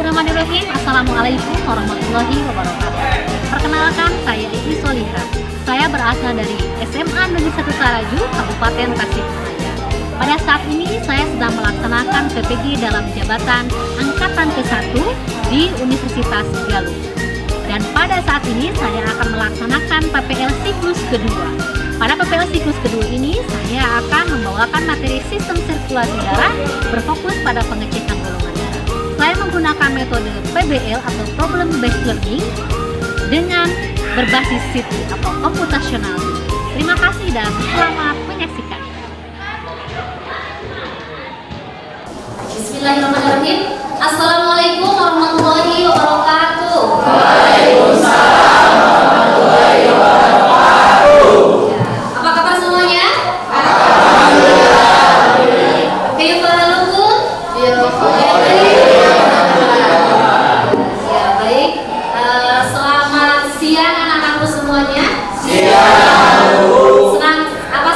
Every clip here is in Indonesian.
Bismillahirrahmanirrahim. Assalamualaikum warahmatullahi wabarakatuh. Perkenalkan, saya Ibu Soliha. Saya berasal dari SMA Negeri 1 Saraju, Kabupaten Tasikmalaya. Pada saat ini saya sedang melaksanakan PPG dalam jabatan Angkatan ke-1 di Universitas Galuh. Dan pada saat ini saya akan melaksanakan PPL siklus kedua. Pada PPL siklus kedua ini saya akan membawakan materi sistem sirkulasi darah berfokus pada pengecekan golongan darah. Saya menggunakan metode PBL atau Problem Based Learning dengan berbasis CT atau computational. Terima kasih dan selamat menyaksikan. Bismillahirrahmanirrahim. Assalamualaikum warahmatullahi wabarakatuh. Waalaikumsalam warahmatullahi wabarakatuh. Apa kabar semuanya? Alhamdulillah. Kayfahalukum? Ya, baik. Selamat siang anak-anakku semuanya.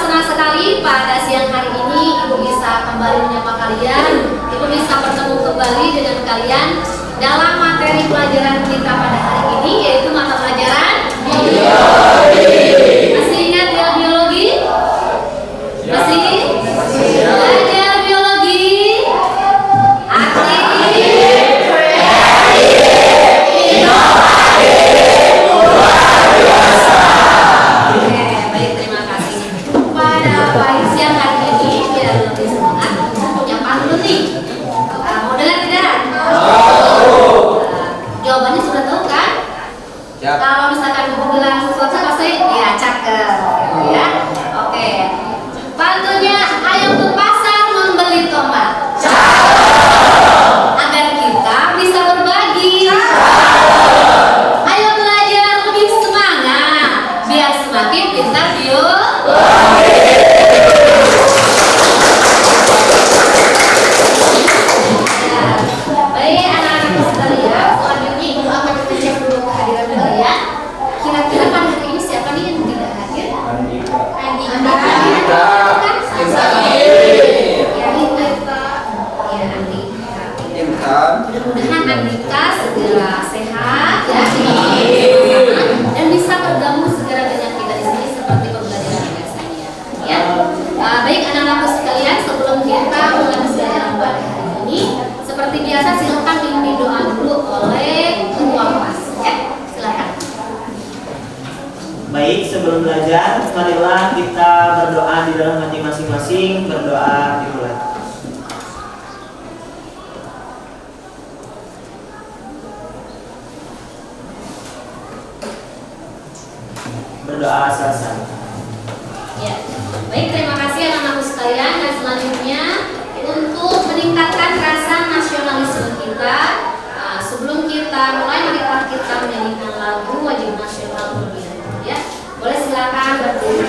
Senang sekali pada siang hari ini Ibu bisa kembali menyapa kalian. Ibu bisa bertemu kembali dengan kalian dalam materi pelajaran kita pada hari ini, yaitu mata pelajaran biologi. Masih ingat ya biologi? Masih? Belajar biologi aktif, Oke, baik, terima kasih. Pada siang hari ini biar lebih semangat, kita punya pantun nih. Mau dengar tidak? Jawabannya sudah tahu kan? Siap. Kalau misalkan Ibu bilang sesuatu pasti ya cakep, ya. Oke. Pantunnya, ayo ke pasar membeli tomat. Agar kita bisa berbagi. Ayo belajar lebih semangat biar semakin pintar Baik anak-anak sekalian, selanjutnya Ibu akan mengecek dulu kehadiran kalian. Kira-kira pada hari ini siapa nih yang tidak hadir? Andika. Ya, Andika. Mudah-mudahan Andika segera sehat ya, dan bisa bergabung segera dengan kita di sini seperti pembelajaran biasanya. Ya, baik anak-anakku sekalian, sebelum kita mulai pembelajaran pada hari ini, seperti biasa silakan dipimpin doa dulu oleh ketua kelas. Ya, silakan. Baik, sebelum belajar, marilah kita berdoa di dalam hati masing-masing. Berdoa dimulai. Berdoa selesai. Ya, baik, terima kasih anak-anakku sekalian. Dan selanjutnya untuk meningkatkan rasa nasionalisme kita, sebelum kita mulai, marilah kita menyanyikan lagu wajib nasional terlebih dahulu. Ya, boleh silakan berdiri.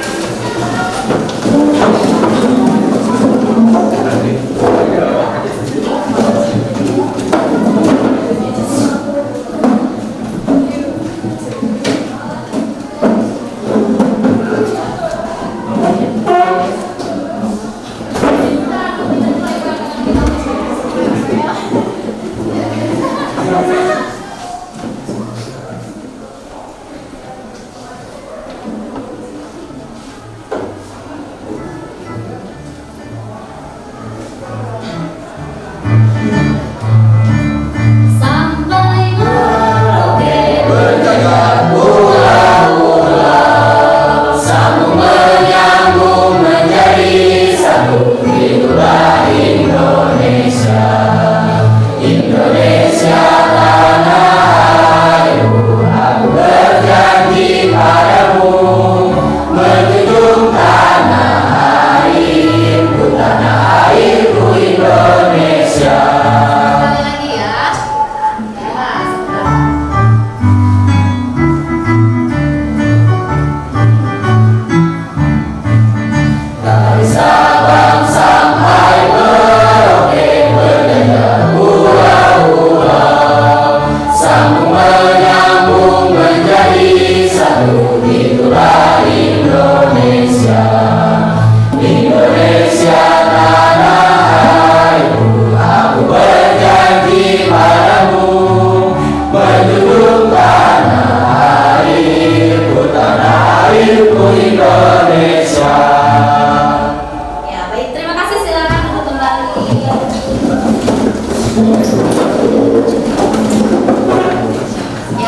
Ya,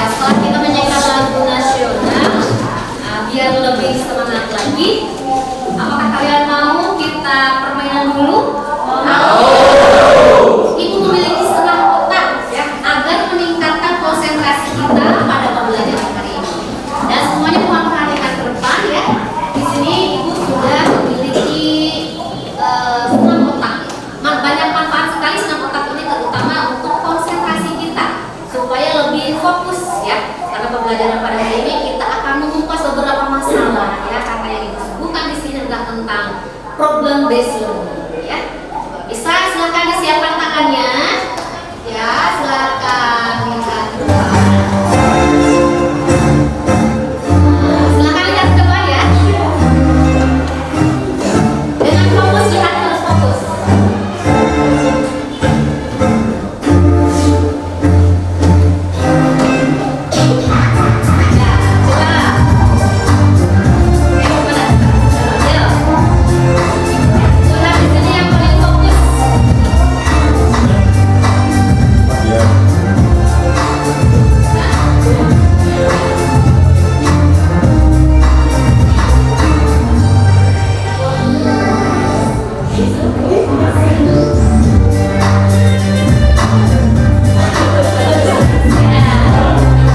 setelah kita menyanyikan lagu nasional, biar lebih semangat lagi, apakah kalian mau kita permainan dulu? Ibu memiliki setengah kotak ya, agar meningkatkan konsentrasi kita pada pembelajaran hari ini. Dan semuanya mohon perhatikan ke depan ya. Di sini ibu sudah memiliki setengah kotak. Banyak manfaat sekali setengah kotak ini, terutama untuk konsentrasi kita supaya lebih fokus ya. Karena pembelajaran pada hari ini kita akan mengupas beberapa masalah ya. Karena yang disebutkan di sini adalah tentang problem based learning ya. Bisa silakan disiapkan tangannya ya, silakan lihat ke depan. Silakan lihat ke depan ya, dengan fokus, lihat terus fokus. Ya, coba. Oke, mana? Ayo. Lihat di sini yang paling fokus.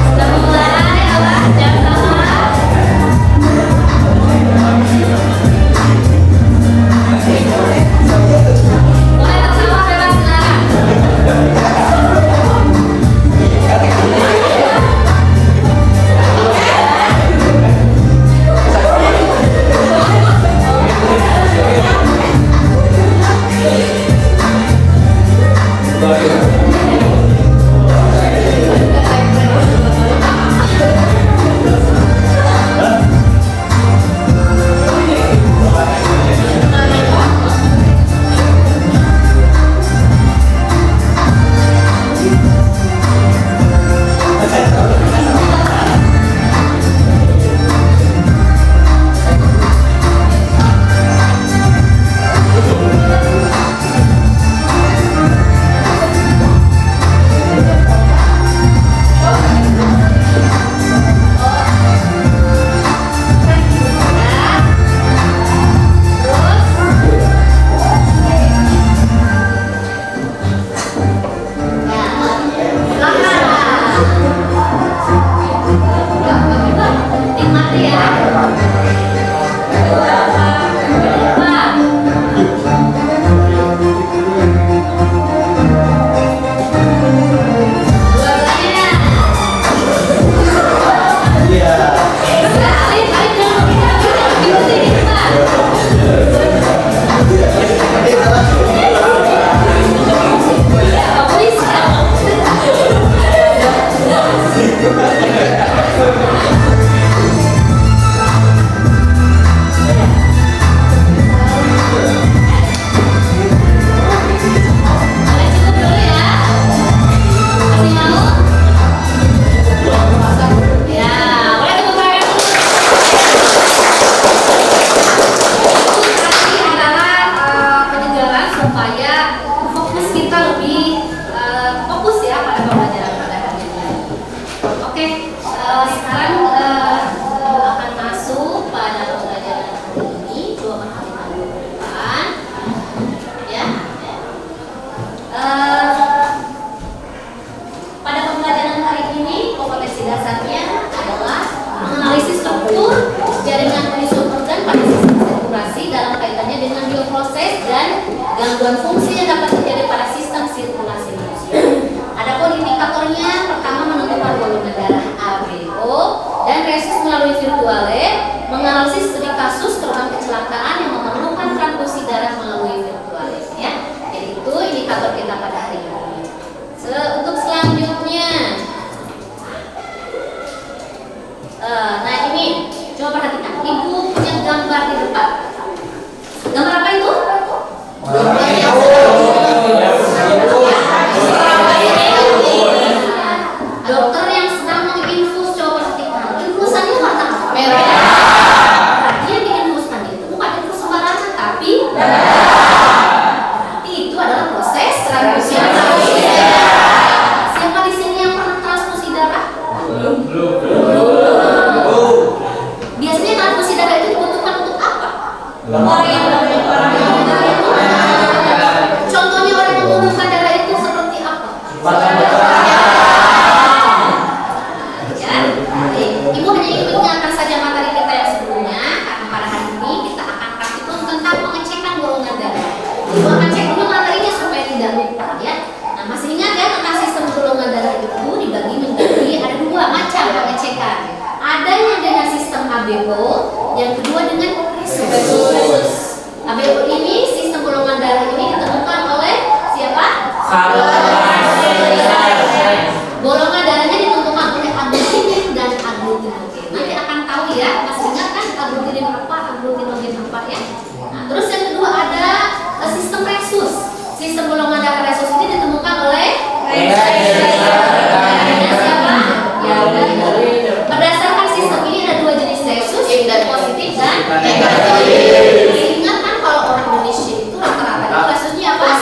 Sudah mulai, awas jangan salah. Boleh tertawa bebas silakan. Nikmati ya. Supaya fokus kita lebih fokus ya pada pembelajaran pada hari ini. Oke, sekarang akan masuk pada pembelajaran hari ini. Coba perhatikan dulu ke depan, ya. Pada pembelajaran hari ini kompetensi dasarnya adalah menganalisis struktur jaringan penyusun organ pada sistem sirkulasi dalam kaitannya dengan bioproses dan gangguan fungsi yang dapat terjadi pada sistem sirkulasi manusia. Adapun indikatornya, pertama menentukan volume darah ABO dan resus melalui virtuale, menganalisis studi kasus korban kecelakaan yang memerlukan transfusi darah melalui virtuale. Ya, jadi itu indikator kita pada hari ini. Untuk selanjutnya, nah ini coba perhatikan, ibu punya gambar di depan. Gambar apa itu? Gambar Ya, Ibu hanya ingin mengingatkan saja materi kita yang sebelumnya, karena pada hari ini kita akan praktikum tentang pengecekan golongan darah. Ibu akan cek dulu materinya supaya tidak lupa ya. Nah, masih ingat ya tentang sistem golongan darah itu dibagi menjadi ada dua macam pengecekan. Ada yang dengan sistem ABO, yang kedua dengan resus. ABO ini sistem golongan darah ini ditentukan oleh siapa? Golongan darahnya ditentukan oleh aglutinin dan aglutinogen. Nanti akan tahu ya, masih ingat kan aglutinin apa, aglutinogen apa ya? Nah, terus yang kedua ada sistem resus. Sistem golongan darah resus ini ditemukan oleh siapa? Ya, berdasarkan sistem ini ada dua jenis resus, yaitu positif dan negatif. Ingat kan kalau orang Indonesia itu rata-rata itu resusnya apa? Ya,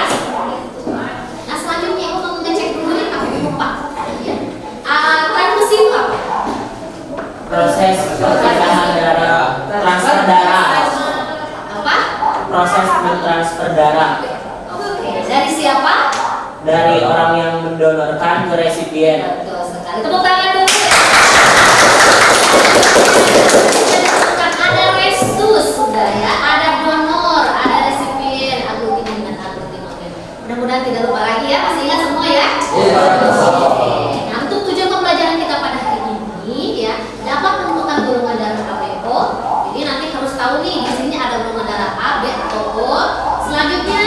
seperti itu. Nah, selanjutnya aku mau ngecek dulu nih, tapi lupa. Ya. Transfusi itu apa? Proses perpindahan darah, transfer darah. Apa? Proses mentransfer darah Oke, dari siapa? dari orang yang mendonorkan ke resipien. Betul sekali. Tepuk tangan dulu ya. Ada resus sudah ya, ada donor, ada resipien, aglutinin dan aglutinogen. Mudah-mudahan tidak lupa lagi ya, masih ingat semua ya? Oke. Nah, untuk tujuan pembelajaran kita pada hari ini ya, dapat menentukan golongan darah A, B, O. Jadi nanti harus tahu nih, di sini ada golongan darah A, B, atau O. Selanjutnya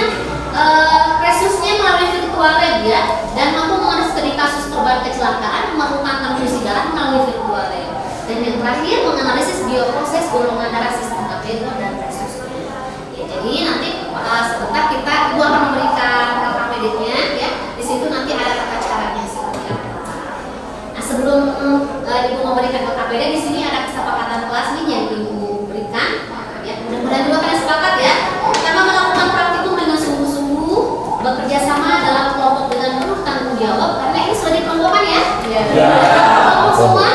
resusnya melalui virtual lab ya, dan mampu menganalisis studi kasus korban kecelakaan memerlukan transfusi darah melalui virtual lab. Dan yang terakhir menganalisis bioproses golongan darah sistem ABO dan resus. Ya, jadi nanti sebentar kita Ibu akan memberikan LKPD-nya ya. Di situ nanti ada tata caranya seperti apa. Nah, sebelum Ibu memberikan LKPD, di sini ada kesepakatan kelas nih yang Ibu berikan. Ya, mudah-mudahan juga kalian sepakat ya. Pertama, melakukan praktikum dengan sungguh-sungguh, bekerja sama dalam kelompok dengan penuh tanggung jawab, karena ini sudah dikelompokkan ya. Kelompok semua.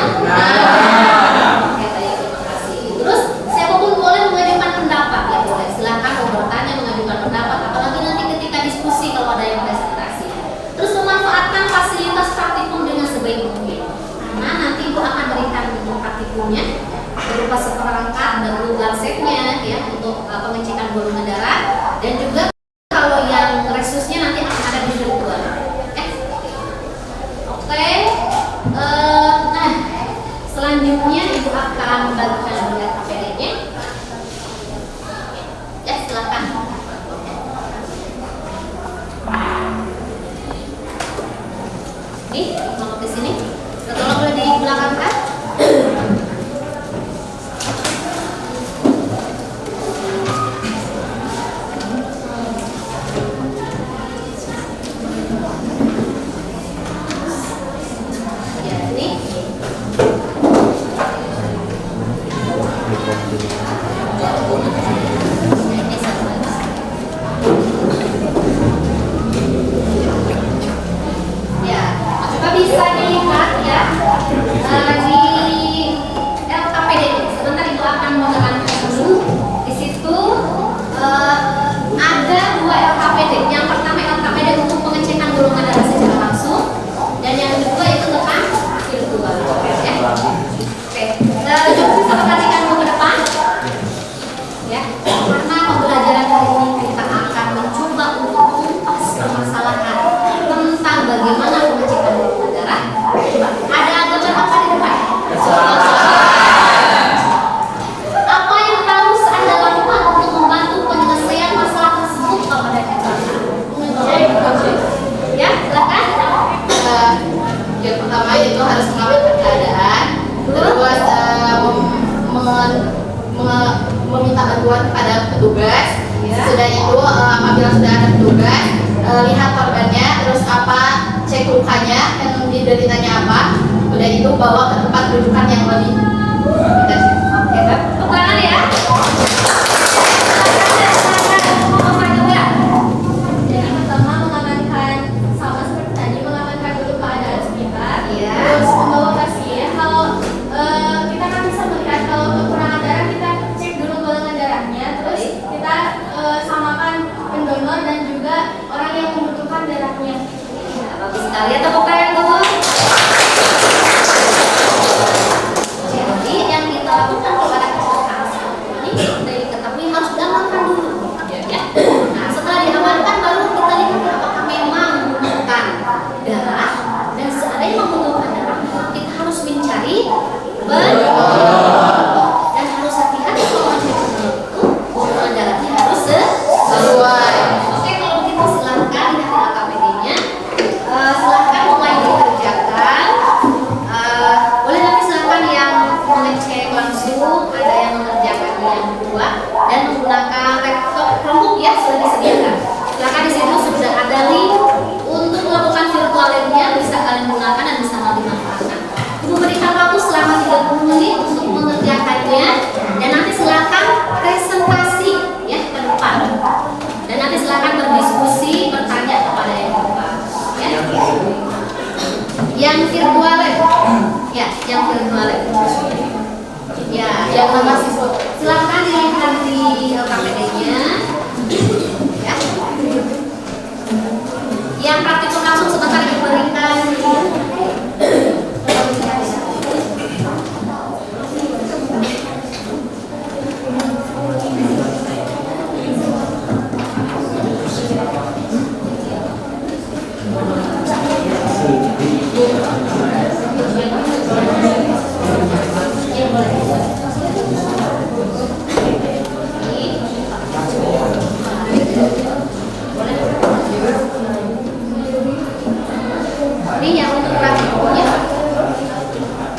Oke, baik, terima kasih. Terus siapapun boleh mengajukan pendapat ya, boleh. Silakan mau bertanya, mengajukan pendapat, apalagi nanti ketika diskusi kalau ada yang presentasi. Terus memanfaatkan fasilitas praktikum dengan sebaik mungkin. Karena nanti Ibu akan berikan praktikumnya berupa seperangkat dan lancetnya ya untuk pengecekan golongan darah, dan juga kalau yang resusnya nanti akan ada di virtual. Oke. Nah, selanjutnya Ibu akan membagikan LKPD-nya. Ya, silakan. Nih, mau ke sini. Tolong boleh dibelakangkan. Ya, ini. Ini satu lagi. Ya, coba bisa dilihat ya di LKPD. Sebentar Ibu akan menerangkan dulu. Di situ ada dua LKPD. Yang pertama LKPD untuk pengecekan golongan darah secara langsung, dan yang kedua itu tentang virtual. Ya. Oke, coba bisa perhatikan ke depan. Ya, karena pembelajaran hari ini kita akan mencoba untuk mengupas permasalahan tentang bagaimana pengecekan golongan darah. Ada gambar apa di depan? Apa yang harus Anda lakukan untuk membantu penyelesaian masalah tersebut kepada kita? Ya, silakan. Yang pertama itu harus mengamankan keadaan, terus meminta bantuan kepada petugas. Sudah itu apabila sudah ada petugas, lihat korbannya, terus cek lukanya yang dideritanya apa. Udah itu bawa ke tempat rujukan yang lebih. Oke, tepuk tangan ya. Jadi pertama mengamankan, sama seperti tadi, mengamankan dulu keadaan sekitar. Iya. Terus membawa pasien. Kalau kita kan bisa melihat kalau kekurangan darah, kita cek dulu golongan darahnya. Terus kita samakan pendonor dan juga orang yang membutuhkan sekali ya, tepuk tangan dulu. Jadi yang kita lakukan kepada kecelakaan ini kita diketahui harus diamankan dulu, ya. Nah, setelah diamankan baru kita lihat apakah memang membutuhkan darah, dan seandainya membutuhkan darah, kita harus mencari dan harus hati-hati kalau mencari itu hubungan darahnya harus sesuai. Oke, kalau begitu silahkan lihat AKPD-nya. Silahkan mulai dikerjakan. Boleh nanti silahkan yang mengecek langsung, ada yang mengerjakan yang kedua dan menggunakan laptop Chromebook ya sudah disediakan. Silahkan di situ sudah ada link untuk melakukan virtual lab-nya, bisa kalian gunakan dan bisa dimanfaatkan. Memberikan waktu selama 30 menit untuk mengerjakannya dan nanti silakan presentasi ya ke depan. Dan nanti silakan berdiskusi, bertanya kepada yang depan. Ya. Yang virtual lab. Ya, yang virtual lab. Ya, yang mahasiswa. Silakan dilihat di KPD-nya. Ya. Yang praktikum langsung sebentar diberikan. Ini yang untuk praktikumnya.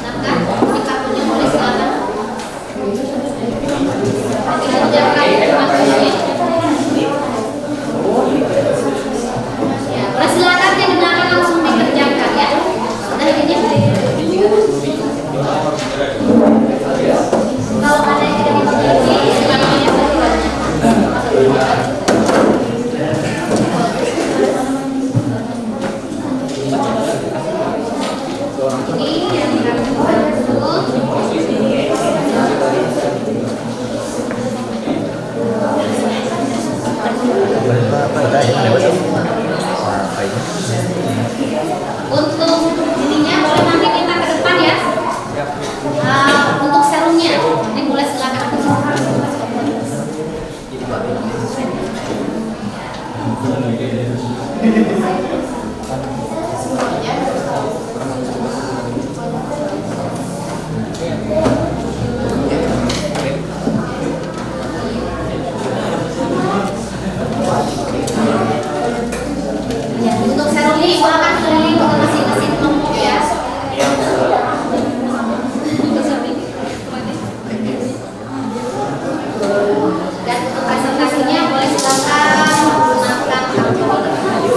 Nah, ini kartunya boleh silakan. Yang praktikumnya. Ya, boleh silakan yang digunakan langsung dikerjakan ya. Sudah ini. Kalau ada yang tidak dimiliki, silakan ya. Ini yang untuk ininya boleh nanti kita ke depan ya. Untuk serumnya, ini boleh silakan. Ya, untuk serum ini silakan keliling ke masing-masing kelompok ya. Dan untuk presentasinya boleh silakan menggunakan kartu ini.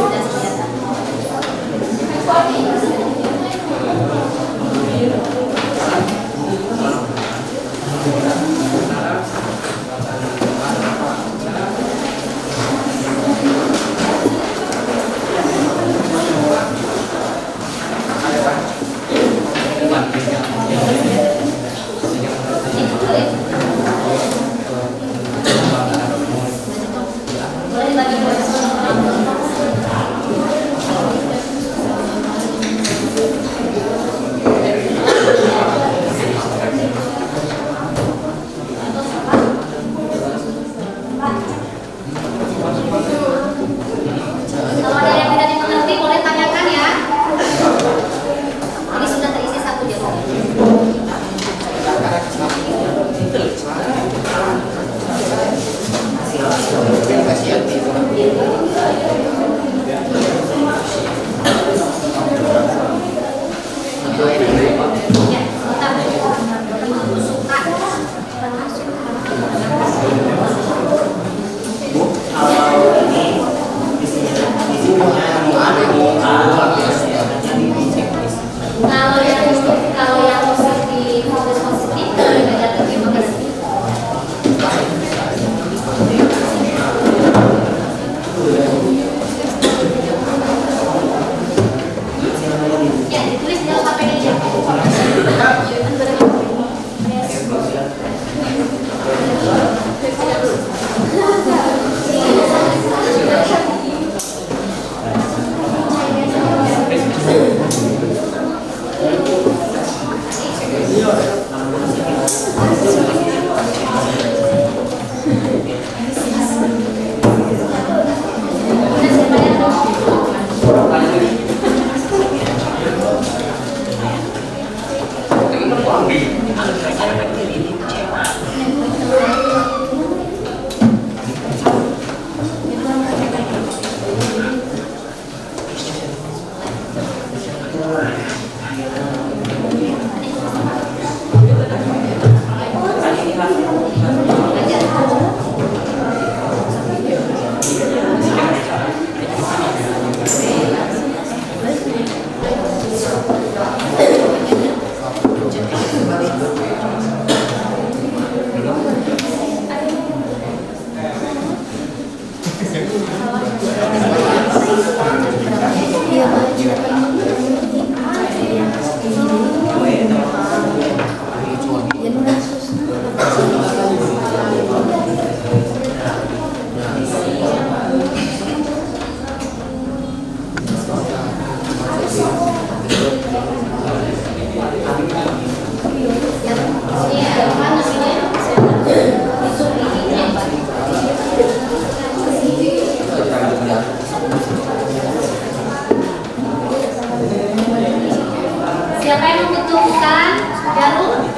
Siapa yang membutuhkan jarum?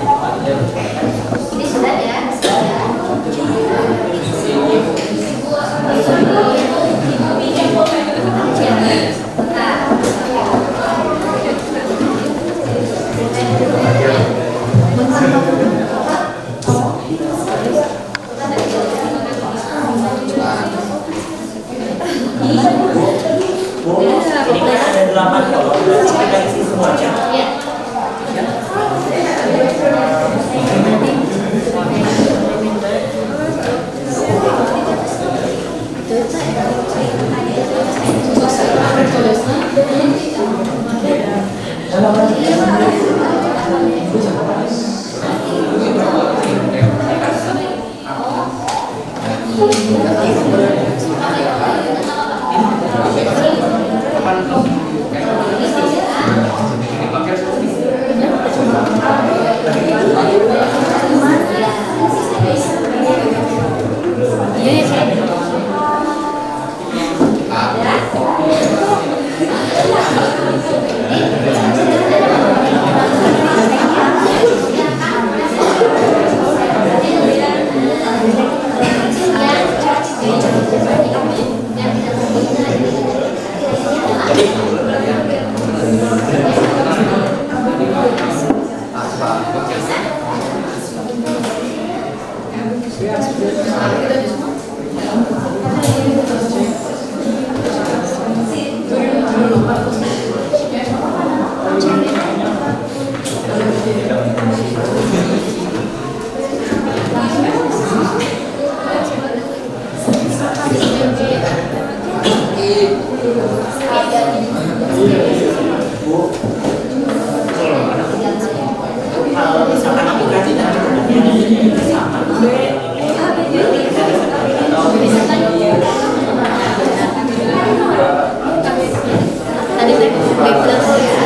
Ini sudah ya. Bu, ini kan ada 8 kolom, berarti kita isi semuanya. Iya. Bu, kalau misalkan aplikasinya sama, Tadi B plus ya.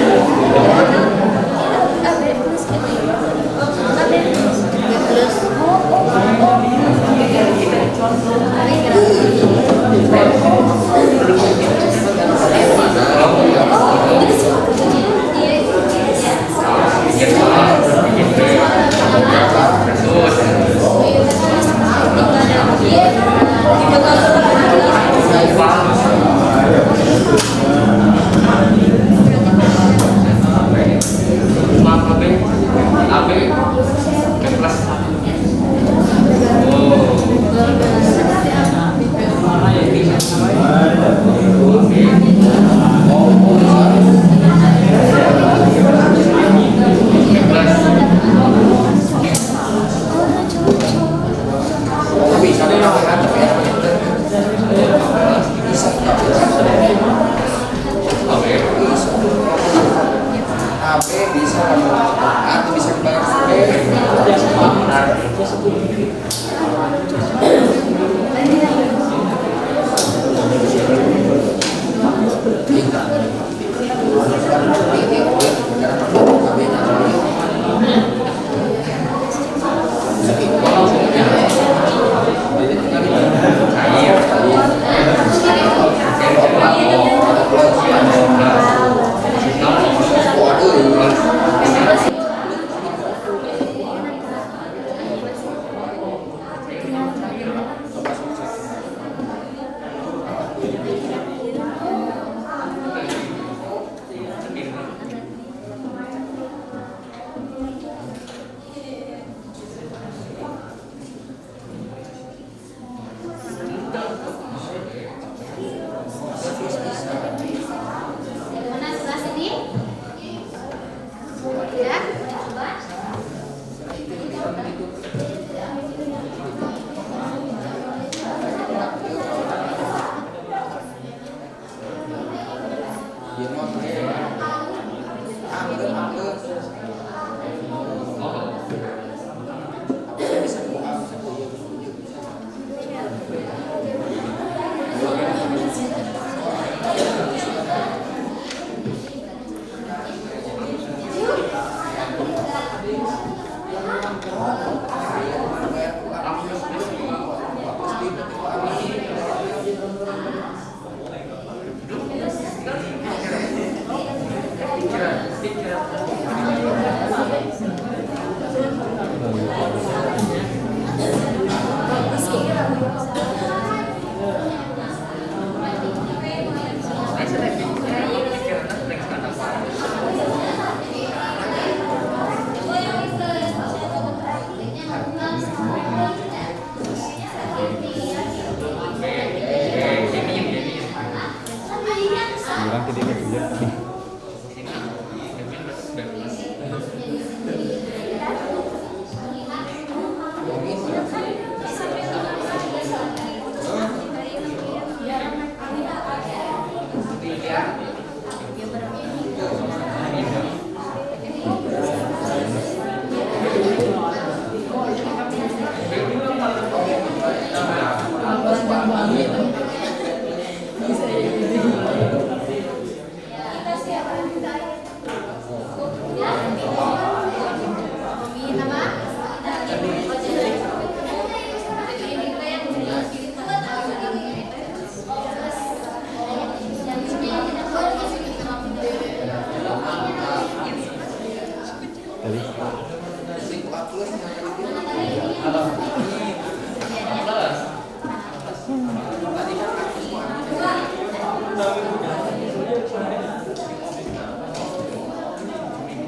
Iya.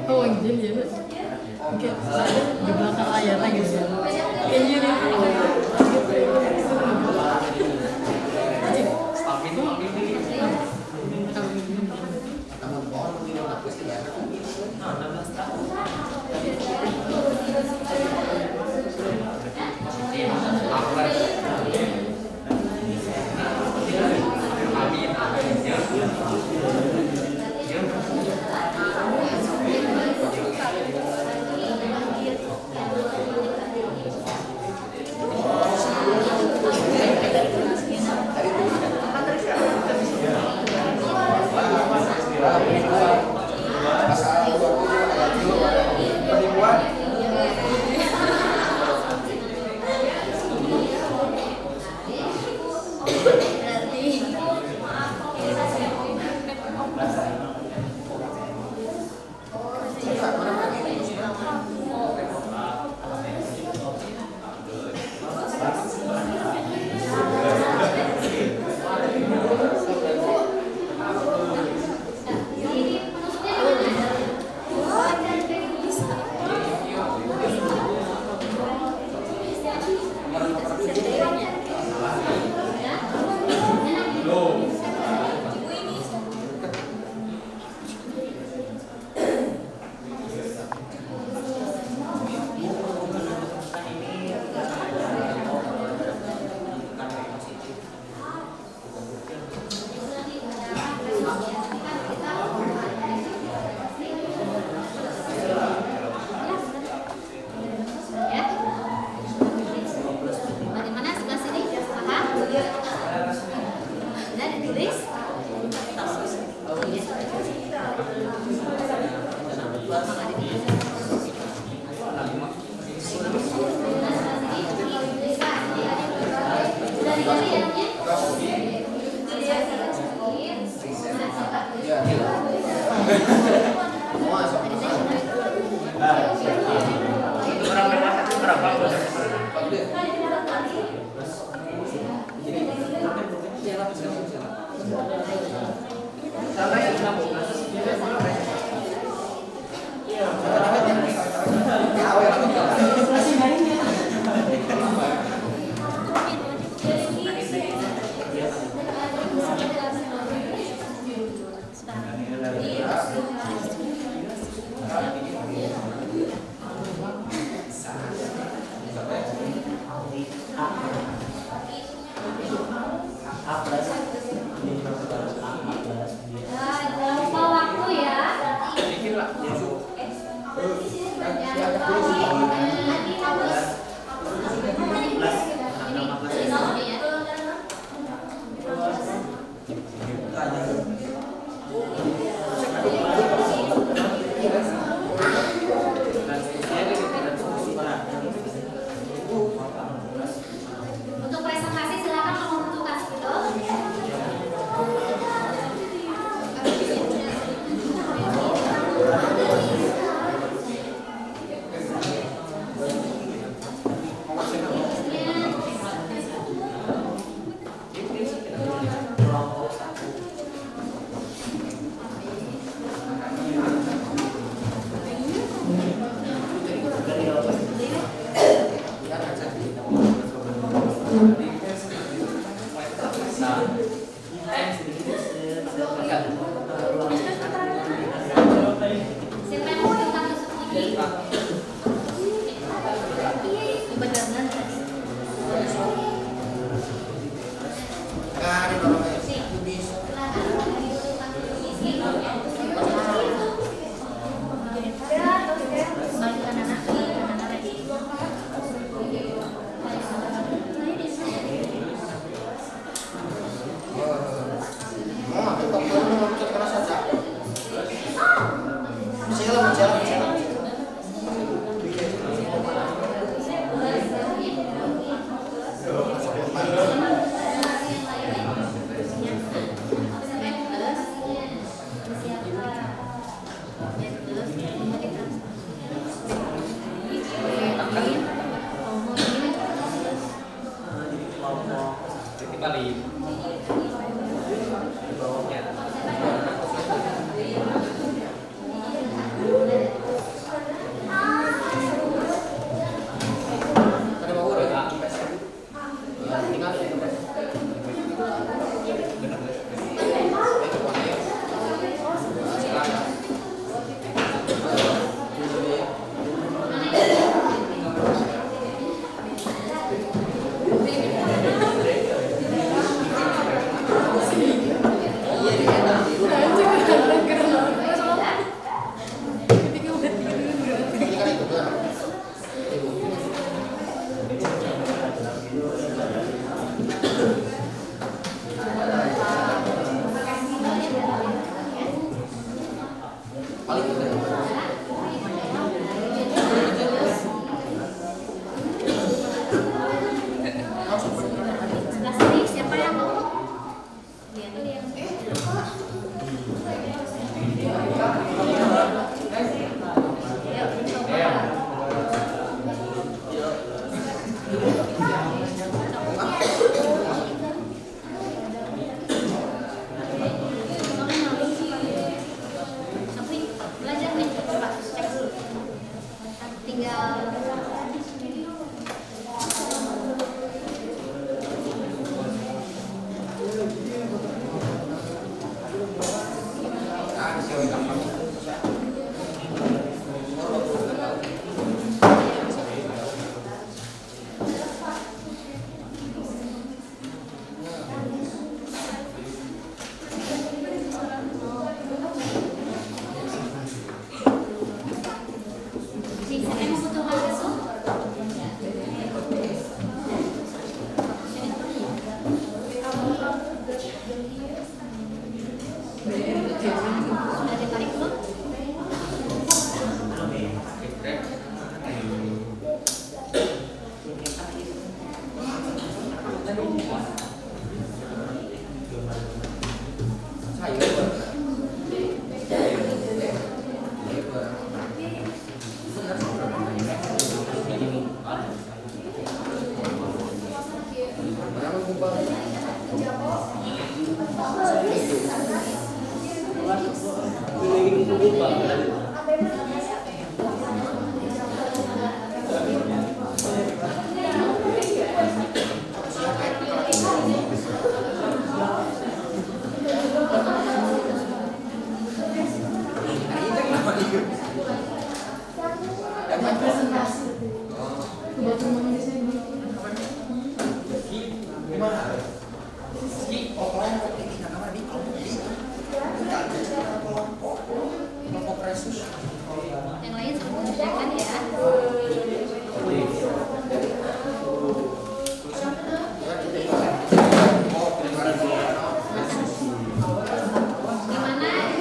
Oh, gini ya. Oke, di belakang layar lagi sih. Kayak gini. Untuk presentasi silakan nomor untuk hospital. Siapa yang mau diulang ke sini? Benar-benar tadi. Titik balik. Di bawahnya. Ada mau udah nggak? Tinggal itu. Benar. Itu warnanya. Silakan. Paling Sebelah sini siapa yang mau? Dia tuh yang Sapri, belajar nih, coba cek dulu. Tinggal siapa yang membutuhkan tisu? Sudah ditarik belum? Yang lain semua kerjakan ya. Gimana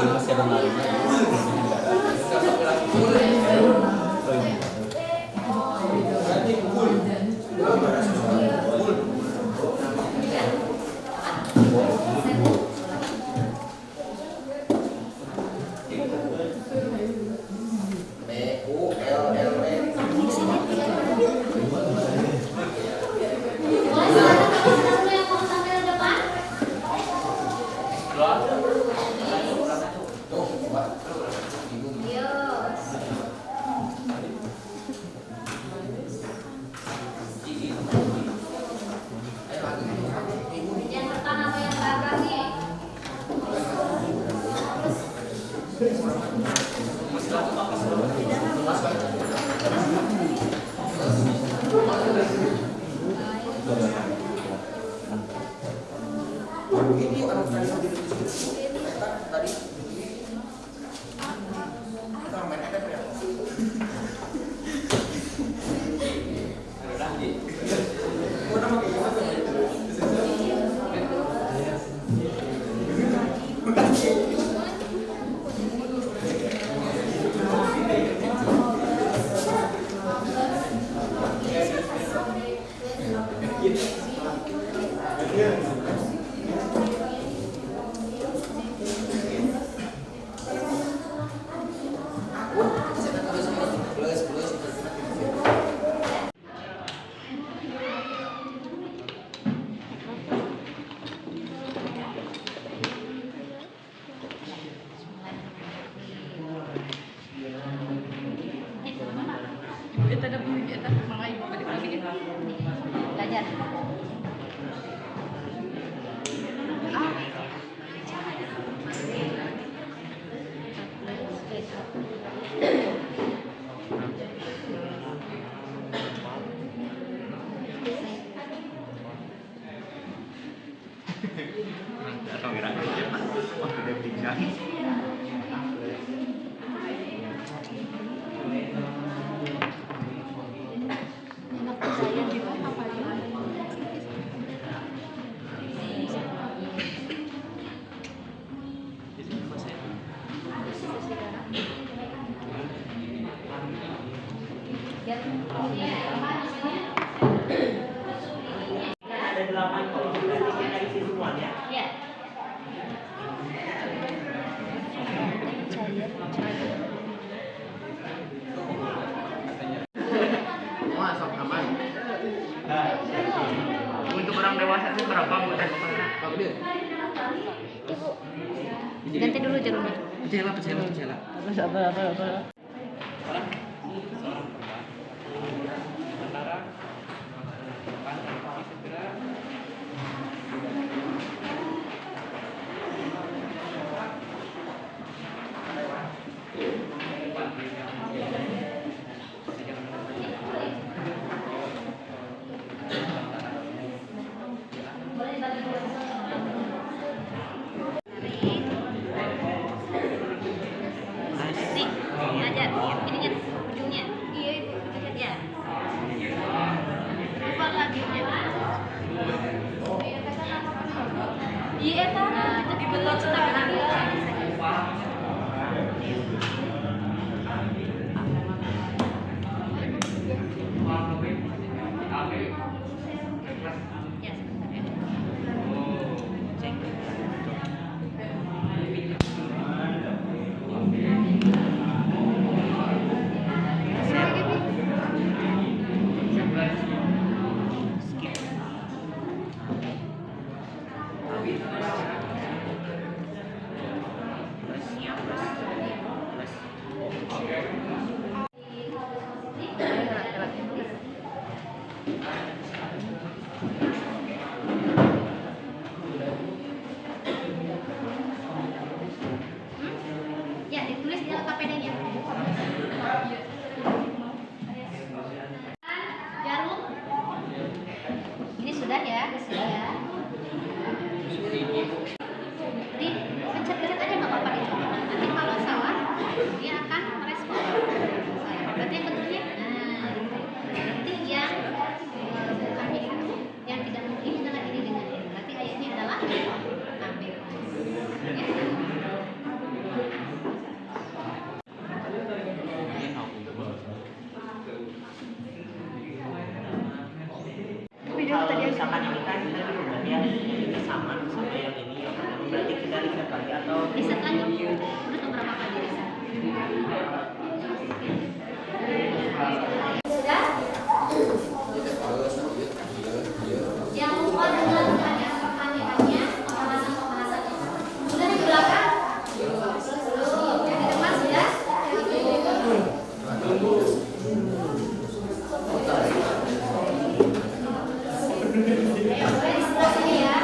Masih ada malunya. Kita ada bunyi kita mengayu balik lagi kita. Belajar. Atau kira waktu dia pingsan. Ada 8 kualifikasinya dari sisi semuanya. Ya. Wah, sok aman. Untuk orang dewasa itu berapa buat Pak Budi? Ganti dulu jarumnya. Pecela. Apa. Nih, belajar. Ini kan misalkan ini kan kita dibuat ya, ini sama yang ini, berarti kita riset lagi atau Riset lagi. Terus beberapa kali riset. Sudah? Yang lupa dengan pertanyaannya, pembahasan-pembahasannya. Sudah di belakang? Belum. Yang di depan sudah? Ayo, boleh di sebelah sini ya.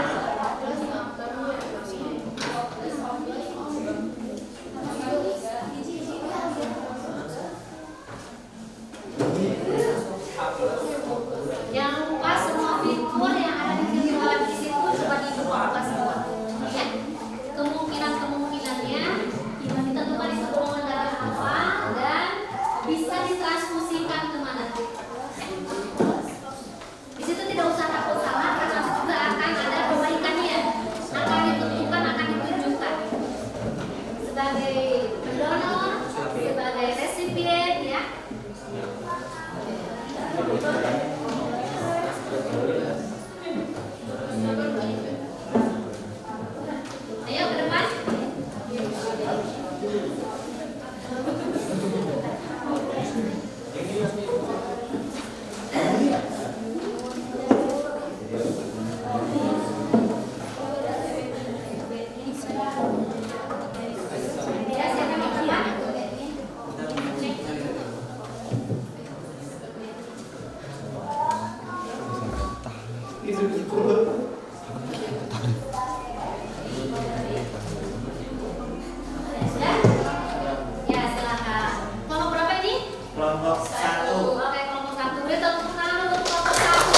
Jangan lupa semua fitur yang ada di virtual di situ coba dibuka semua. Ya. Kemungkinan-kemungkinannya ditentukan itu golongan darah apa dan bisa ditransfusikan kemana. Di situ tidak usah takut salah karena juga akan ada perbaikannya. Akan ditentukan, akan ditunjukkan sebagai pendonor, sebagai resipien ya. Ayo ke depan. Ya, siapa yang ke depan? Sudah? Ya, silakan. Kelompok berapa ini? kelompok 1. Oke, kelompok 1. Beri tepuk tangan untuk kelompok 1.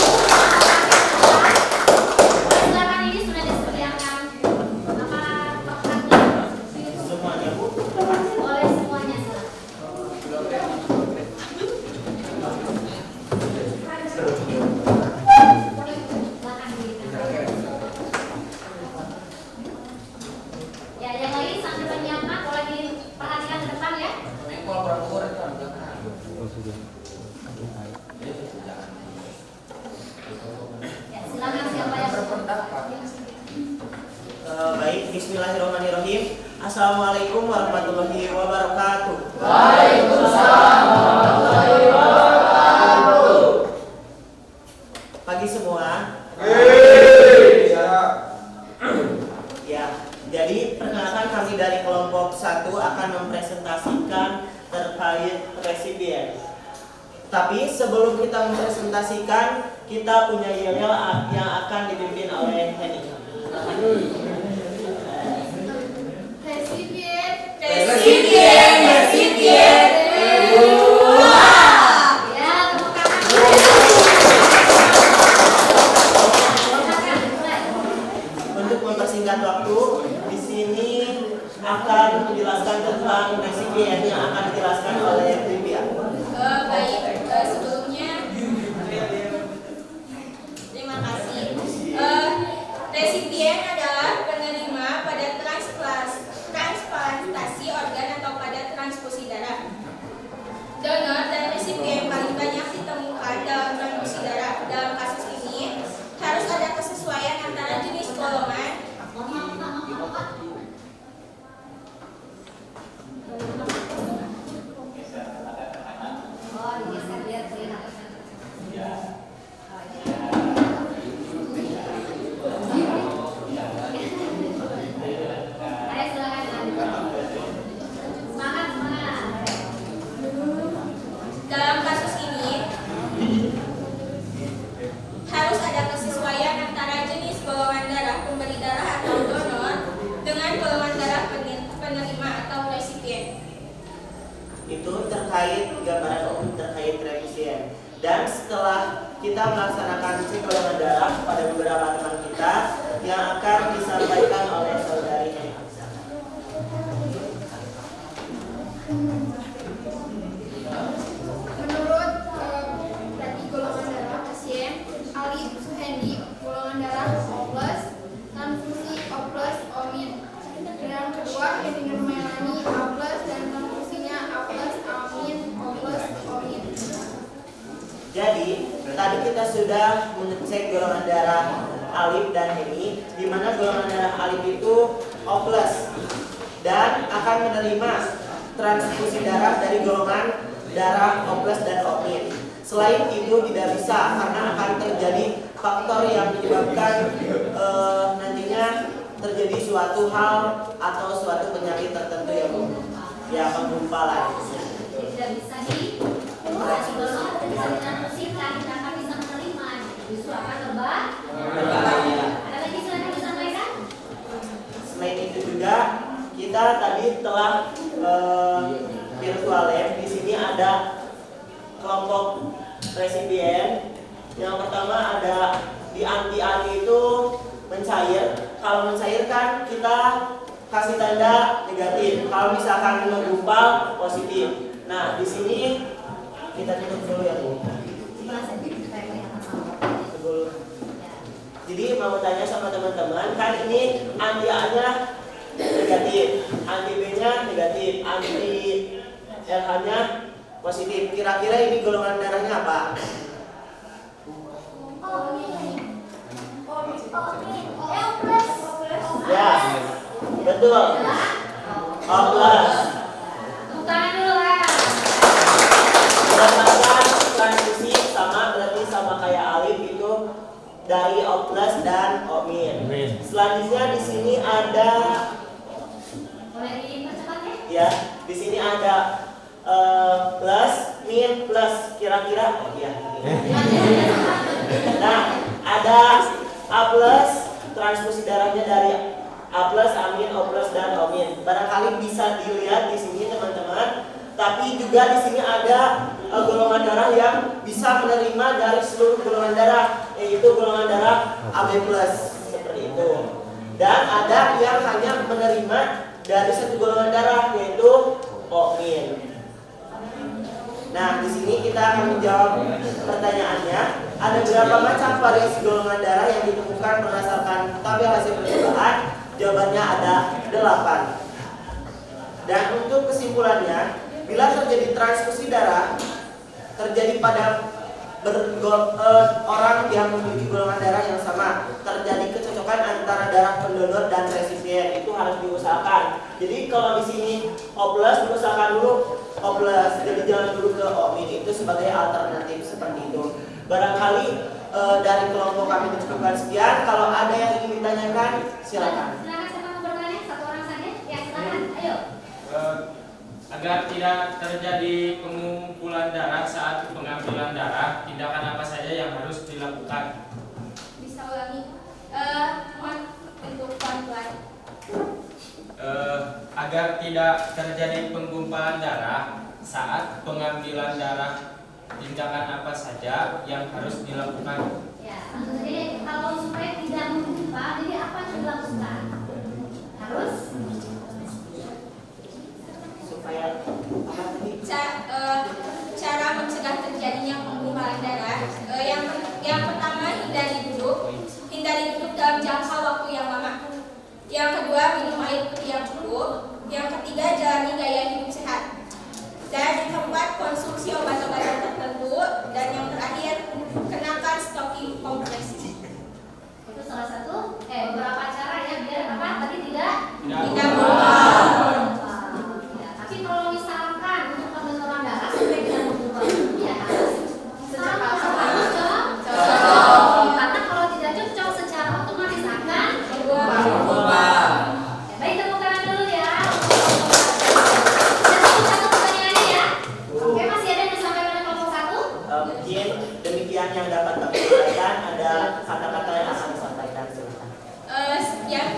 Silakan, ini sudah disediakan apa perangkat? Semuanya Bu. Boleh semuanya silakan. Silakan diri. Ya, yang lagi sambil menyiapkan boleh diperhatikan ke depan ya. Ya, silakan siapa yang berpendapat. Baik, bismillahirrahmanirrahim. Assalamualaikum warahmatullahi wabarakatuh. Pagi semua. Ya, jadi perkenalkan kami dari kelompok 1 akan mempresentasikan terkait resipien. Tapi sebelum kita mempresentasikan, kita punya yel yang akan dipimpin oleh Henny. Resipien. Ya, tepuk tangan. Mulai. Untuk mempersingkat waktu, di sini akan menjelaskan tentang resipien yang akan dijelaskan oleh Livia. Baik, sebelumnya terima kasih. Resipien adalah penerima pada transplantasi organ atau pada transfusi darah. Donor dan resipien paling banyak ditemukan dalam transfusi darah. Dalam kasus ini harus ada kesesuaian antara jenis golongan Oh, digeser biar kelihatan. Ayo silakan. Semangat, semangat. Dalam kasus ini harus ada kesesuaian antara jenis golongan darah pemberi darah atau donor dengan golongan darah penerima atau resipien. Itu terkait gambaran umum terkait resipien. Dan setelah kita melaksanakan cek golongan darah pada beberapa teman kita yang akan disampaikan oleh saudari Henny. Menurut tadi golongan darah pasien Alif Suhendi, golongan darah O+, transfusi O+, O-. Dan kedua Hedingan Melani A+, dan transfusinya A+, A-, O+, O-. Jadi tadi kita sudah mengecek golongan darah alif dan hemi, di mana golongan darah alif itu O+ dan akan menerima transfusi darah dari golongan darah O+ dan O-. Selain itu tidak bisa karena akan terjadi faktor yang menyebabkan nantinya terjadi suatu hal atau suatu penyakit tertentu yang menggumpalan. Tidak bisa didorong, tidak bisa ditransfusikan, tidak akan bisa menerima. Justru akan berbahaya. Ada lagi silakan disampaikan. Selain itu juga kita tadi telah virtual lab. Di sini ada kelompok resipien. Yang pertama ada di anti itu mencair. Kalau mencair kan kita kasih tanda negatif. Kalau misalkan menggumpal positif. Nah, di sini kita tutup dulu ya, Bu. Jadi mau tanya sama teman-teman, kan ini anti A-nya negatif, anti B-nya negatif, anti RH-nya positif. Kira-kira ini golongan darahnya apa? Ya, betul. O+. Bukan dulu lah. Mendapatkan transfusi sama berarti sama kayak alif itu dari O+ dan O-. Selanjutnya di sini ada Boleh dipercepat ya? ya, di sini ada plus, min, plus. Kira-kira ya. Nah, ada A+, transfusi darahnya dari A+, amin, O+, dan O-. Barangkali bisa dilihat di sini teman-teman. Tapi juga di sini ada golongan darah yang bisa menerima dari seluruh golongan darah, yaitu golongan darah AB+ seperti itu. Dan ada yang hanya menerima dari satu golongan darah, yaitu O-. Nah, di sini kita akan menjawab pertanyaannya. Ada berapa macam variasi golongan darah yang ditemukan berdasarkan tabel hasil percobaan? Jawabannya ada 8. Dan untuk kesimpulannya, bila terjadi transfusi darah terjadi pada orang yang memiliki golongan darah yang sama, terjadi kecocokan antara darah pendonor dan resipien, itu harus diusahakan. Jadi kalau di sini O+, diusahakan dulu O+, jadi jangan dulu ke O-. Itu sebagai alternatif seperti itu. Barangkali dari kelompok kami dicukupkan sekian. Kalau ada yang ingin ditanyakan, silakan. Silakan siapa mau bertanya? Satu orang saja. Ya, silakan. Ayo. Agar tidak terjadi pengumpulan darah saat pengambilan darah, tindakan apa saja yang harus dilakukan? Bisa ulangi. Untuk pelan-pelan. Agar tidak terjadi penggumpalan darah saat pengambilan darah, tindakan apa saja yang harus dilakukan? Ya, jadi kalau supaya tidak menggumpal, jadi apa yang dilakukan? Harus Supaya apa tadi? Cara mencegah terjadinya penggumpalan darah. Yang pertama, hindari duduk dalam jangka waktu yang lama. Yang kedua, minum air putih yang cukup. Yang ketiga, jalani gaya hidup sehat. Dan yang keempat, konsumsi obat-obatan tertentu. Dan yang terakhir, kenakan stocking kompres. itu salah satu beberapa cara ya biar apa tadi tidak menggumpal. Ya, tapi kalau misalkan untuk pendonoran darah supaya tidak menggumpal ya harus cocok. Karena kalau tidak cocok secara otomatis akan menggumpal. Ya, baik tepuk tangan dulu ya. Dan satu pertanyaannya ya. Oke, masih ada yang disampaikan oleh kelompok 1? Mungkin demikian yang dapat kami sampaikan. Ada kata-kata yang akan disampaikan, silakan. Sekian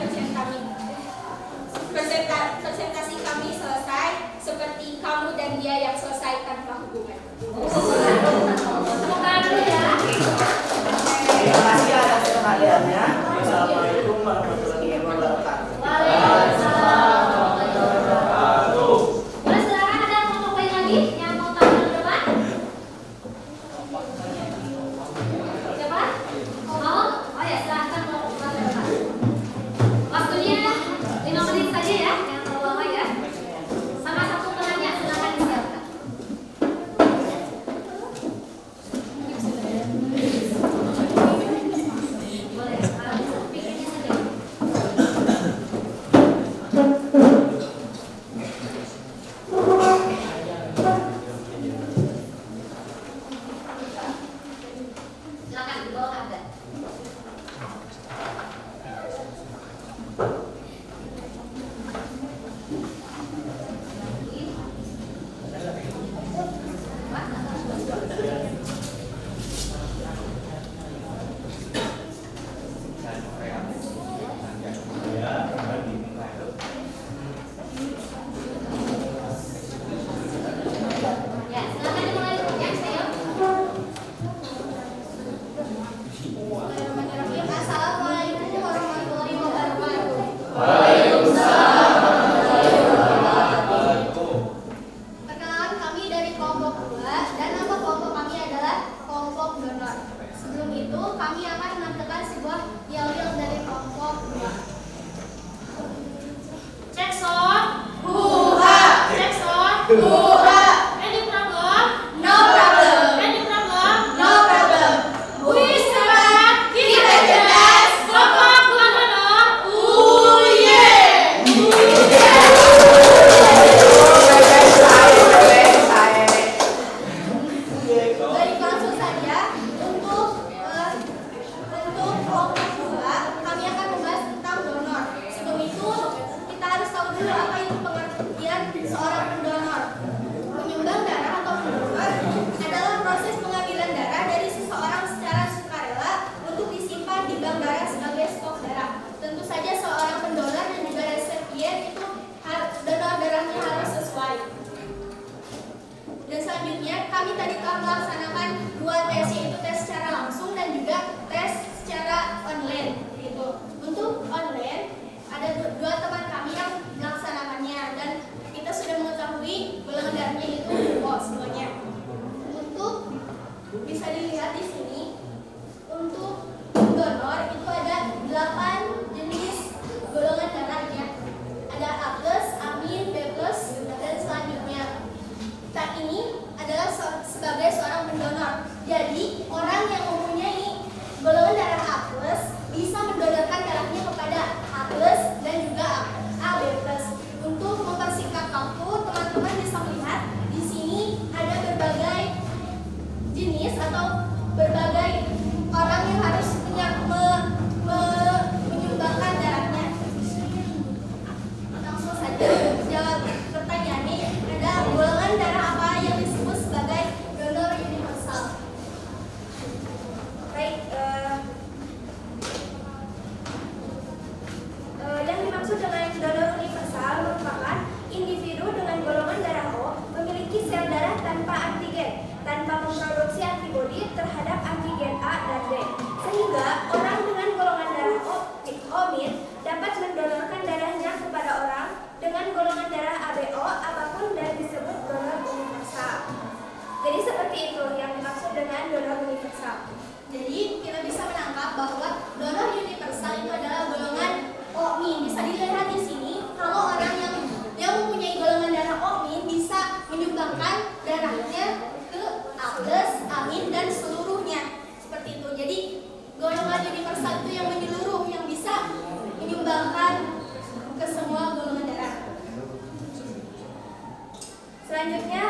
presentasi kami selesai. Seperti kamu dan dia yang selesai tanpa hubungan. Tepuk tangan dulu ya. Terima kasih atas kehadirannya. Wassalamualaikum warahmatullahi wabarakatuh. Waalaikumsalam warahmatullahi wabarakatuh. Boleh silakan ada kelompok lain lagi yang mau tampil ke depan? Siapa? Mau? Oh ya silakan kelompok ke depan. Waktunya 5 menit saja ya, jangan terlalu lama ya. Sama satu penanya silakan disiapkan. kelompok donor. Sebelum itu, kami akan menampilkan sebuah yel-yel dari kelompok 2. Cek sound. Huha! Cek sound. Huha! Any problem? No problem! Any problem? No problem! Wis hebat. Kita cerdas. Kelompok donor. Baik, langsung saja untuk kelompok 2 kami akan membahas tentang donor. Sebelum itu kita harus tahu dulu apa itu pengertian seorang pendonor. Penyumbang darah atau pendonor adalah proses pengambilan darah dari seseorang secara sukarela untuk disimpan di bank darah sebagai stok darah. Tentu saja seorang pendonor dan juga resipien itu donor darahnya harus sesuai. Dan selanjutnya kami tadi telah melaksanakan 2 tes, yaitu tes secara langsung dan juga tes secara online. Gitu. Untuk online ada 2 teman kami yang melaksanakannya dan kita sudah mengetahui golongan darahnya itu O semuanya. Untuk bisa dilihat di sini untuk donor itu ada 8 jenis golongan darahnya. Ada A+, A-, B+, dan selanjutnya. Saat ini adalah sebagai seorang pendonor. Jadi, orang yang mempunyai golongan darah A+ bisa mendonorkan darahnya kepada A+ dan juga AB+. Untuk mempersingkat waktu, teman-teman bisa melihat di sini ada berbagai jenis atau berbagai orang yang harus menyumbangkan darahnya. Langsung saja jawab pertanyaannya, ada golongan darah apa yang disebut sebagai donor universal? Baik, yang dimaksud dengan donor universal merupakan individu dengan golongan darah O memiliki sel darah tanpa antigen, tanpa memproduksi antibodi terhadap antigen A dan B, sehingga orang dengan golongan darah O- dapat mendonorkan darahnya kepada orang dengan golongan darah ABO apapun dan disebut donor universal. Jadi seperti itu yang dimaksud dengan donor universal. Jadi kita bisa menangkap bahwa donor universal itu adalah golongan O-. Bisa dilihat di sini kalau orang yang mempunyai golongan darah O- bisa menyumbangkan darahnya ke A+, A- dan seluruhnya. Seperti itu. Jadi golongan universal itu yang menyeluruh, yang bisa menyumbangkan ke semua golongan darah. Selanjutnya,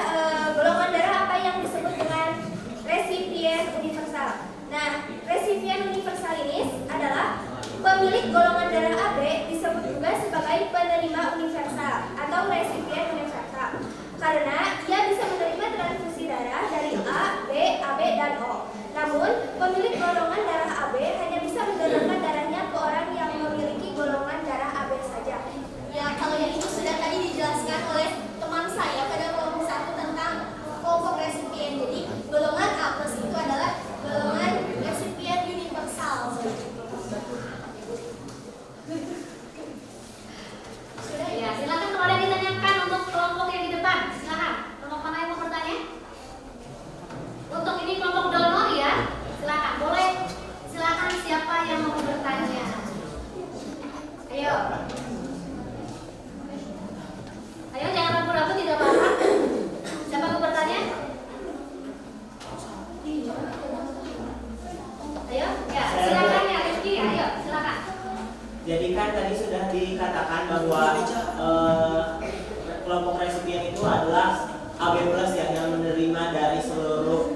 golongan darah apa yang disebut dengan resipien universal? Nah, resipien universal ini adalah pemilik golongan darah AB, disebut juga sebagai penerima universal atau resipien universal, karena ia bisa menerima transfusi darah dari A, B, AB, dan O. Namun, pemilik golongan darah AB hanya bisa mendonorkan darahnya ke orang yang memiliki golongan darah AB saja. Ya, kalau yang itu sudah tadi dijelaskan oleh teman saya pada kelompok 1 tentang kelompok resipien. Jadi, golongan A+ itu adalah golongan resipien universal. Sudah Ya, silakan kalau ada yang ditanyakan untuk kelompok yang di depan. Silakan. Kelompok mana yang mau bertanya? Untuk ini kelompok donor ya. Silakan. Boleh. Silakan siapa yang mau bertanya. Ayo. Ayo jangan ragu-ragu, tidak apa-apa. Siapa mau bertanya? Ayo, ya silakan ya Rizky. Ayo, silakan. Jadi kan tadi sudah dikatakan bahwa kelompok resipien itu adalah AB+ ya, yang menerima dari seluruh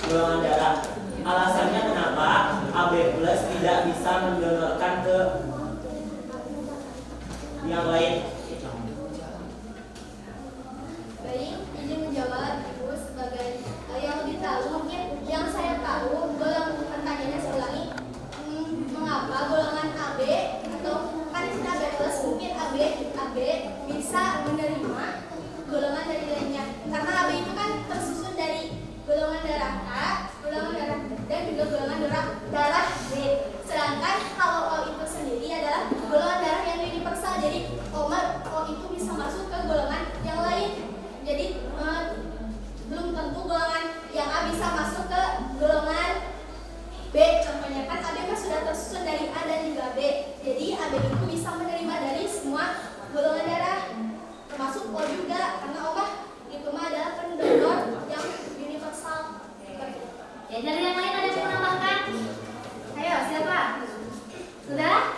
golongan darah. Alasannya kenapa AB+ tidak bisa mendonorkan ke yang lain? baik, izin menjawab Ibu sebagai yang lebih tahu. Mungkin yang saya tahu, pertanyaannya saya ulangi, mengapa golongan AB atau kan AB+, mungkin AB bisa menerima golongan dari lainnya, karena AB itu kan tersusun dari golongan darah A, golongan darah B, dan juga golongan darah B. Sedangkan kalau O itu sendiri adalah golongan darah yang universal, jadi O Oke, dari yang lain ada yang mau menambahkan? Ayo, siapa? Sudah?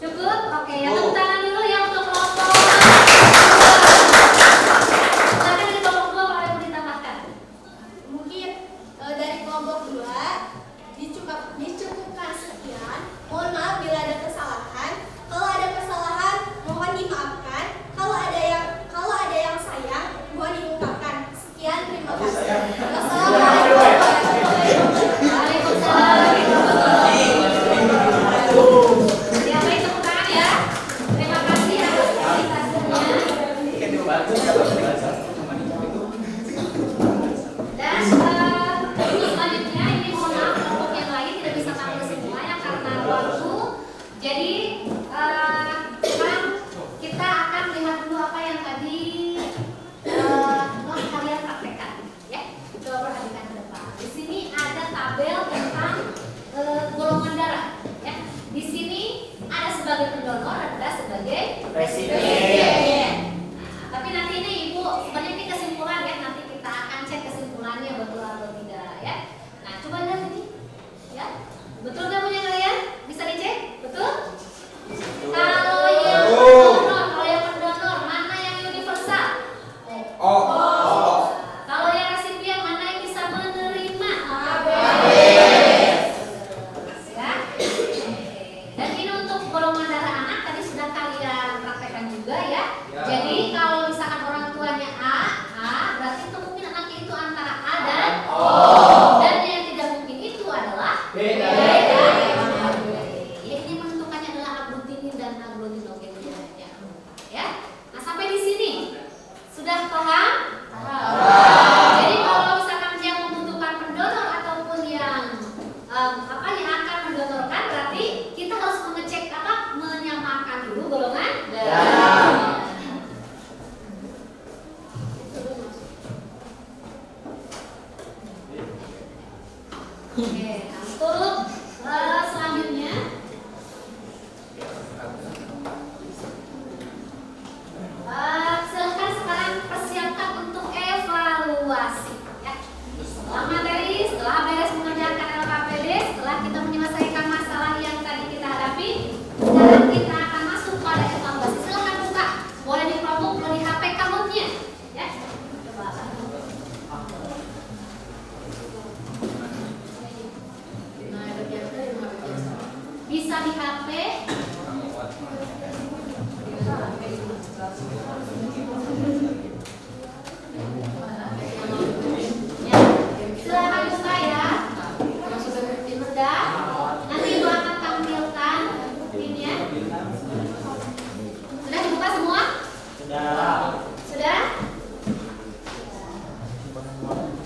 Cukup? Oke, ya tepuk tangan dulu ya untuk kelompok. Silakan dari kelompok 2 kalau ada yang mau ditambahkan. Mungkin dari kelompok 2 dicukupkan sekian. Mohon maaf bila ada kesalahan. Kalau ada kesalahan mohon dimaafkan. Kalau ada yang sayang mohon diungkapkan. Sekian, terima kasih. Wassalamualaikum warahmatullahi wabarakatuh. Waalaikumsalam. Ya, baik, tepuk tangan ya. Terima kasih atas presentasinya. Dan untuk selanjutnya ini mohon maaf kelompok yang lain tidak bisa tampil semua ya karena waktu. Jadi sekarang kita akan lihat dulu apa yang tadi telah kalian praktekkan ya. Coba perhatikan ke depan. Di sini ada tabel tentang golongan darah ya. Di sini ada sebagai pendonor, ada sebagai Resipien. tapi nanti ini Ibu sebenarnya ini kesimpulan ya, nanti kita akan cek kesimpulannya betul atau tidak ya. Nah, coba lihat ini ya. Betul nggak punya kalian? Bisa dicek? Betul? Kalau yang pendonor mana yang universal? Kalau yang resipien mana yang bisa menerima? Ya. Dan ini untuk golongan darah anak tadi sudah kalian praktekkan juga ya. Jadi kalau misalkan orang tuanya A, berarti kemungkinan anaknya itu antara A dan O. Dan yang tidak mungkin itu adalah B. Ya, ini menentukannya adalah aglutinin dan aglutinogennya. Ya. Nah, sampai di sini sudah paham? Jadi kalau misalkan dia membutuhkan pendonor ataupun yang yang akan mendonorkan, berarti kita harus mengecek menyamakan dulu golongan darah. Oke, untuk selanjutnya silahkan sekarang persiapkan untuk evaluasi ya. Setelah materi, setelah beres mengerjakan LKPD, setelah kita menyelesaikan masalah yang tadi kita hadapi, sekarang kita akan masuk pada evaluasi. Silahkan buka, boleh di Chromebook, boleh di HP kamunya ya. Coba. Bisa di HP. Ya, silakan buka ya. Sudah. Nanti Ibu akan tampilkan ini ya. Sudah dibuka semua? Sudah?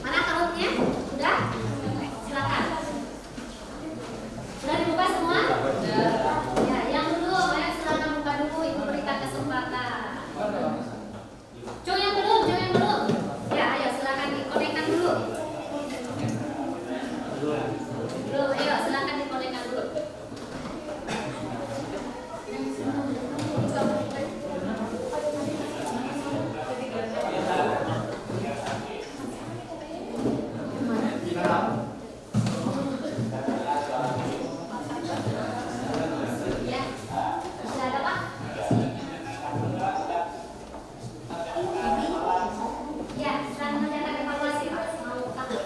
Mana karutnya? Sudah? Silakan. Sudah dibuka semua? Ya, yang dulu, silakan buka dulu. Ibu berikan kesempatan. Yang belum. Ya, ayo silakan dikonekkan dulu. Belum, ayo silakan dikonekkan dulu. Ya, sudah ada Pak? Ya, sedang mengerjakan evaluasi Pak. Mau tahu?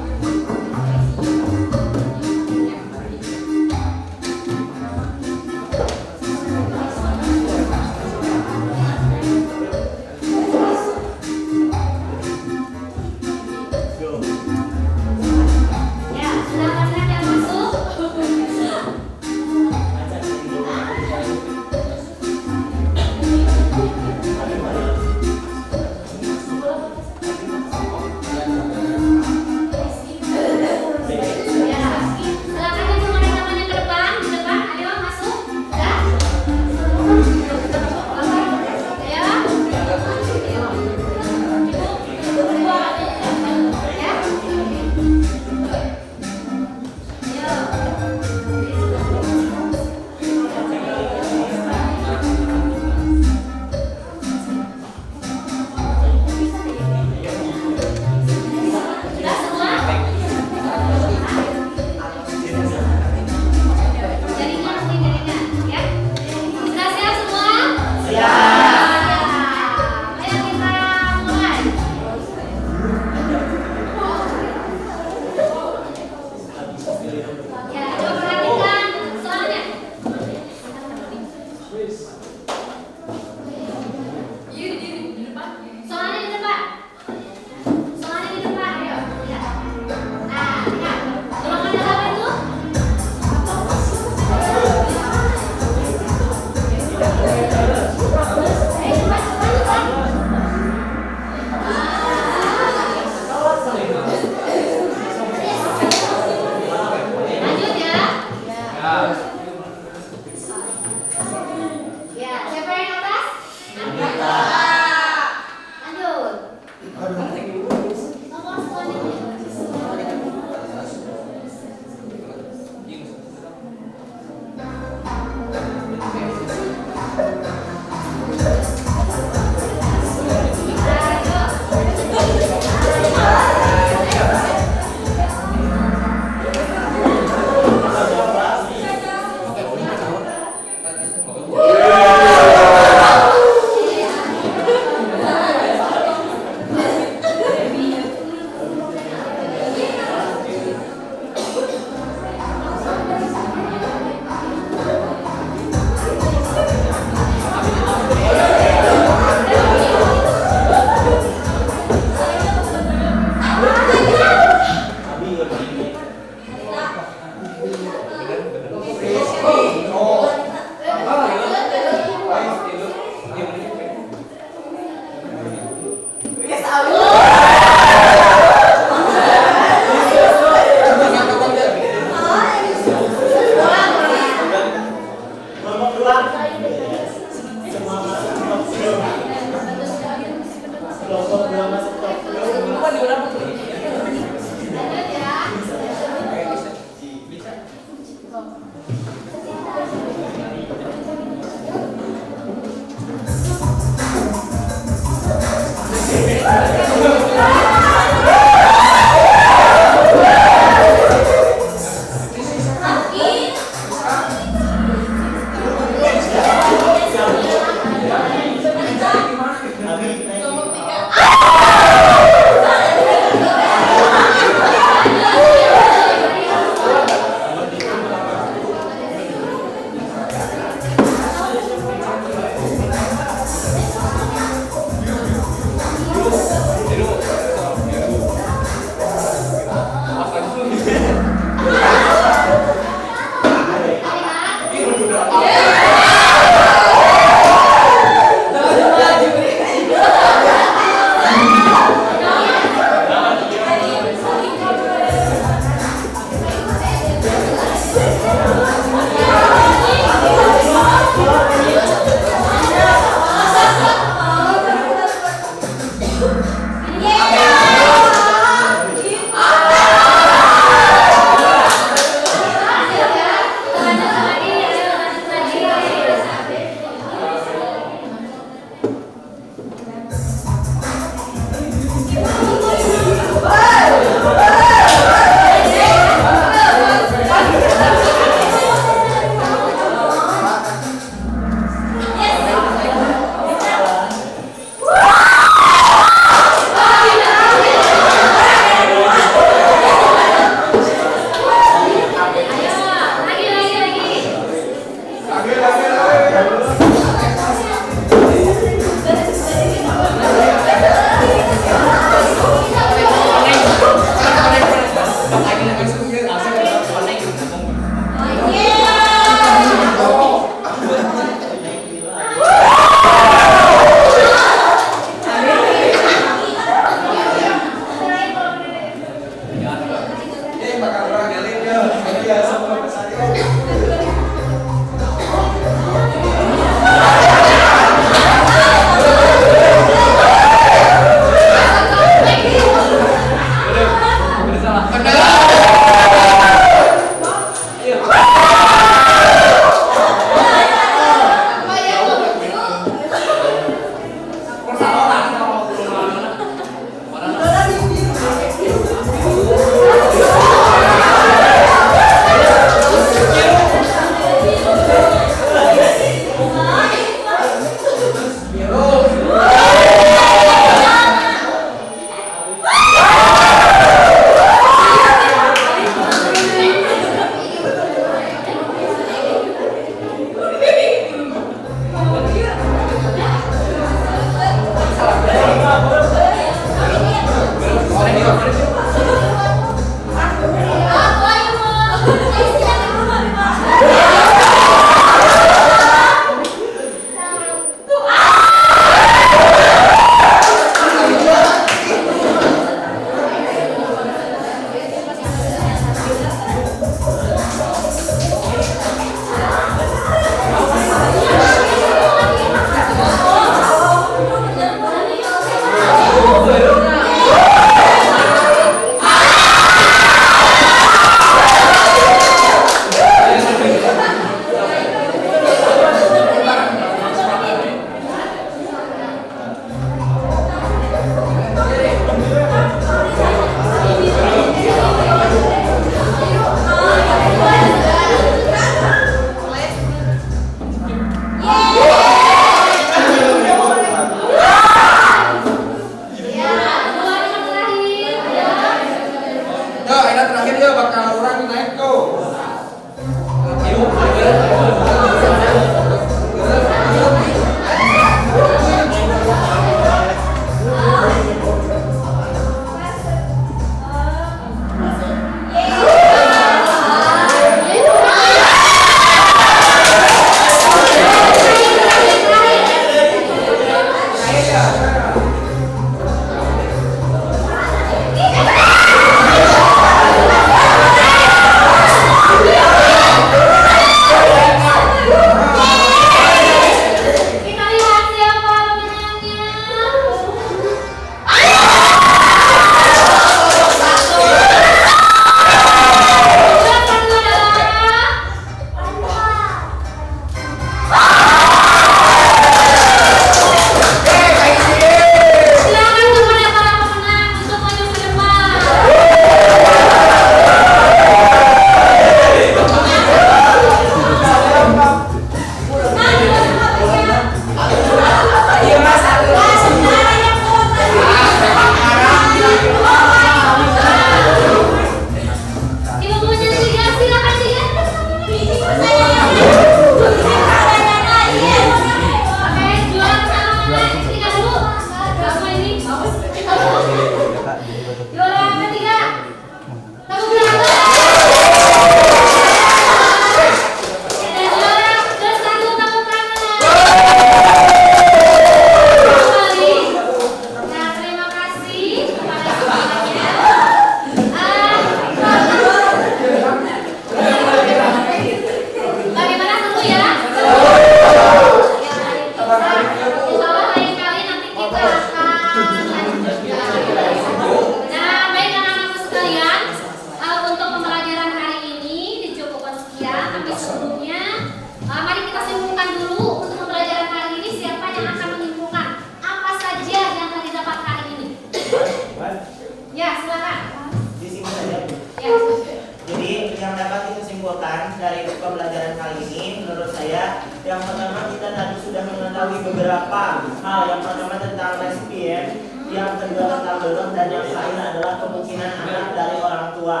mengetahui beberapa hal. Yang pertama tentang resipien, yang kedua tentang donor, dan yang lain adalah kemungkinan anak dari orang tua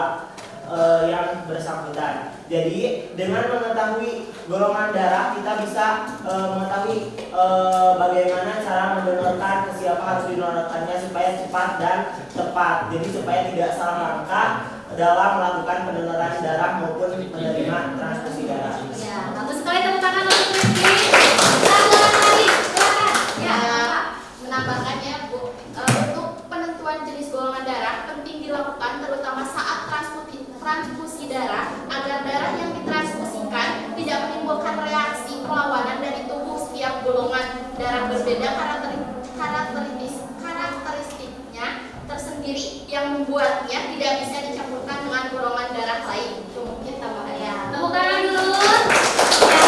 yang bersangkutan. Jadi dengan mengetahui golongan darah kita bisa mengetahui bagaimana cara mendonorkan, ke siapa harus didonorkannya supaya cepat dan tepat. Jadi supaya tidak salah langkah dalam melakukan pendonoran darah maupun menerima transfusi darah. Ya, bagus sekali, tepuk tangan untuk Rizky. Selamat hari, silakan. Ya, Pak. Menambahkannya Bu, untuk penentuan jenis golongan darah penting dilakukan terutama saat transfusi darah agar darah yang ditransfusikan tidak menimbulkan reaksi perlawanan dari tubuh. Setiap golongan darah berbeda karakteristiknya tersendiri yang membuatnya tidak bisa dicampurkan dengan golongan darah lain. Itu mungkin tambahannya. Tepuk tangan dulu. Ya,